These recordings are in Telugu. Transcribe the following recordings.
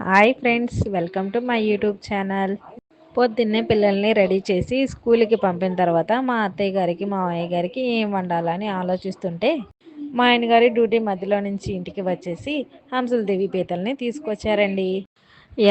Hi friends, welcome to my YouTube channel. పొద్దున్నే పిల్లల్ని రెడీ చేసి స్కూల్కి పంపిన తర్వాత మా అత్తయ్య గారికి మామయ్య గారికి ఏం వండాలని ఆలోచిస్తుంటే మా ఆయన గారి డ్యూటీ మధ్యలో నుంచి ఇంటికి వచ్చేసి హంసల దేవి పీతల్ని తీసుకొచ్చారండి.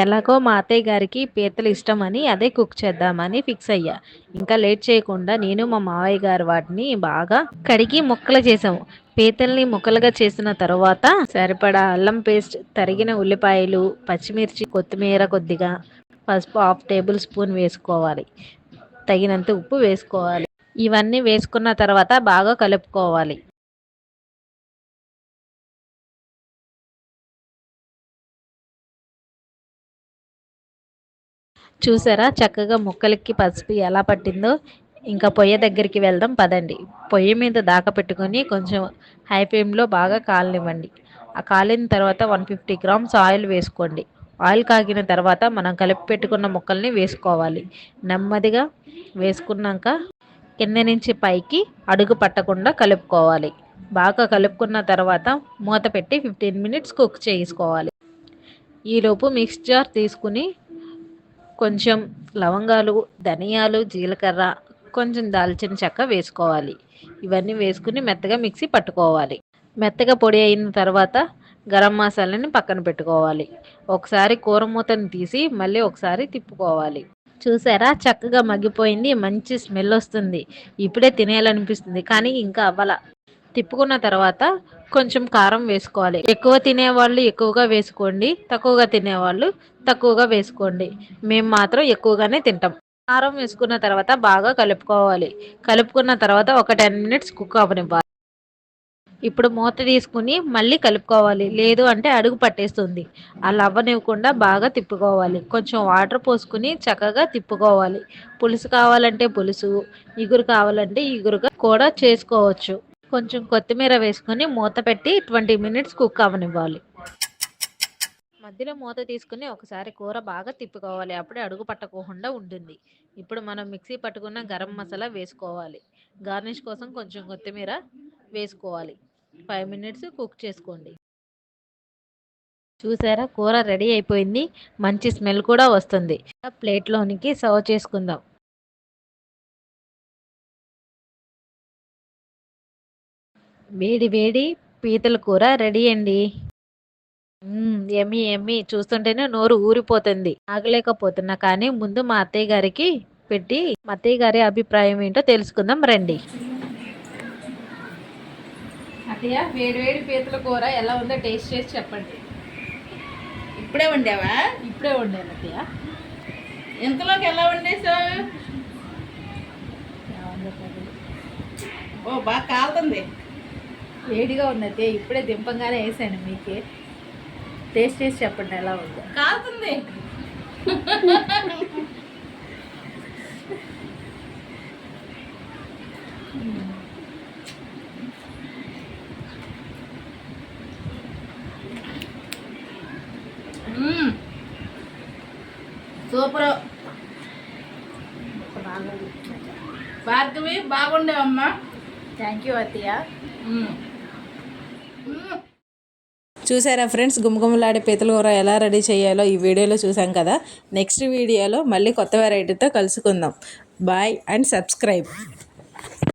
ఎలాగో మా అత్తయ్య గారికి పీతలు ఇష్టమని అదే కుక్ చేద్దామని ఫిక్స్ అయ్యా. ఇంకా లేట్ చేయకుండా నేను మా మావయ్య గారు వాటిని బాగా కడిగి ముక్కలు చేసాము. పీతల్ని ముక్కలుగా చేసిన తర్వాత సరిపడా అల్లం పేస్ట్, తరిగిన ఉల్లిపాయలు, పచ్చిమిర్చి, కొత్తిమీర కొద్దిగా, పసుపు 1/2 టేబుల్ స్పూన్ వేసుకోవాలి. తగినంత ఉప్పు వేసుకోవాలి. ఇవన్నీ వేసుకున్న తర్వాత బాగా కలుపుకోవాలి. చూసారా చక్కగా ముక్కలకి పసుపు ఎలా పట్టిందో. ఇంకా పొయ్యి దగ్గరికి వెళ్దాం పదండి. పొయ్యి మీద దాకా పెట్టుకొని కొంచెం హై ఫ్లేమ్లో బాగా కాలనివ్వండి. ఆ కాలిన తర్వాత 150 గ్రామ్స్ ఆయిల్ వేసుకోండి. ఆయిల్ కాగిన తర్వాత మనం కలిపి పెట్టుకున్న ముక్కల్ని వేసుకోవాలి. నెమ్మదిగా వేసుకున్నాక కింద నుంచి పైకి అడుగు పట్టకుండా కలుపుకోవాలి. బాగా కలుపుకున్న తర్వాత మూత పెట్టి 15 మినిట్స్ కుక్ చేసుకోవాలి. ఈలోపు మిక్స్ జార్ తీసుకుని కొంచెం లవంగాలు, ధనియాలు, జీలకర్ర, కొంచెం దాల్చిన చెక్క వేసుకోవాలి. ఇవన్నీ వేసుకుని మెత్తగా మిక్సీ పట్టుకోవాలి. మెత్తగా పొడి అయిన తర్వాత గరం మసాలాని పక్కన పెట్టుకోవాలి. ఒకసారి కూర మూతను తీసి మళ్ళీ ఒకసారి తిప్పుకోవాలి. చూసారా చక్కగా మగ్గిపోయింది. మంచి స్మెల్ వస్తుంది. ఇప్పుడే తినేయాలనిపిస్తుంది కానీ ఇంకా అవ్వాల. తిప్పుకున్న తర్వాత కొంచెం కారం వేసుకోవాలి. ఎక్కువ తినేవాళ్ళు ఎక్కువగా వేసుకోండి, తక్కువగా తినేవాళ్ళు తక్కువగా వేసుకోండి. మేము మాత్రం ఎక్కువగానే తింటాం. కారం వేసుకున్న తర్వాత బాగా కలుపుకోవాలి. కలుపుకున్న తర్వాత ఒక 10 మినిట్స్ కుక్ అవ్వనివ్వాలి. ఇప్పుడు మూత తీసుకుని మళ్ళీ కలుపుకోవాలి. లేదు అంటే అడుగు పట్టేస్తుంది. అలా అవ్వనివ్వకుండా బాగా తిప్పుకోవాలి. కొంచెం వాటర్ పోసుకుని చక్కగా తిప్పుకోవాలి. పులుసు కావాలంటే పులుసు, ఇగురు కావాలంటే ఇగురుగా కూడా చేసుకోవచ్చు. కొంచెం కొత్తిమీర వేసుకొని మూత పెట్టి 20 మినిట్స్ కుక్ అవ్వనివ్వాలి. మధ్యలో మూత తీసుకుని ఒకసారి కూర బాగా తిప్పుకోవాలి. అప్పుడే అడుగు పట్టకుండా ఉంటుంది. ఇప్పుడు మనం మిక్సీ పట్టుకున్న గరం మసాలా వేసుకోవాలి. గార్నిష్ కోసం కొంచెం కొత్తిమీర వేసుకోవాలి. 5 మినిట్స్ కుక్ చేసుకోండి. చూసారా కూర రెడీ అయిపోయింది. మంచి స్మెల్ కూడా వస్తుంది. ప్లేట్లోనికి సర్వ్ చేసుకుందాం. వేడి వేడి పీతల కూర రెడీ అండి. ఎమ్మి ఎమ్మి చూస్తుంటేనే నోరు ఊరిపోతుంది. ఆగలేకపోతున్నా కానీ ముందు మా అత్తయ్య గారికి పెట్టి మా అత్తయ్య గారి అభిప్రాయం ఏంటో తెలుసుకుందాం రండి. అత్తయ్య వేడి వేడి పీతల కూర ఎలా ఉందో టేస్ట్ చేసి చెప్పండి. ఇప్పుడే వండావా? ఇప్పుడే వండాను అత్తయ్య. ఇంతలోకి ఎలా వండేసావు? ఓ బాగా కాలుతుంది. వేడిగా ఉంది అత్తయ్య. ఇప్పుడే దింపంగానే వేసాను. మీకే టేస్ట్ చేసి చెప్పండి ఎలా ఉందో. కాలుతుంది. సూపర్. భార్గవి బాగుండేవమ్మా. థ్యాంక్ యూ అత్తయ్య. చూసారా ఫ్రెండ్స్, గుమగుమలాడే పీతల కూర ఎలా రెడీ చేయాలో ఈ వీడియోలో చూసాం కదా. నెక్స్ట్ వీడియోలో మళ్ళీ కొత్త వెరైటీతో కలుసుకుందాం. Bye and subscribe.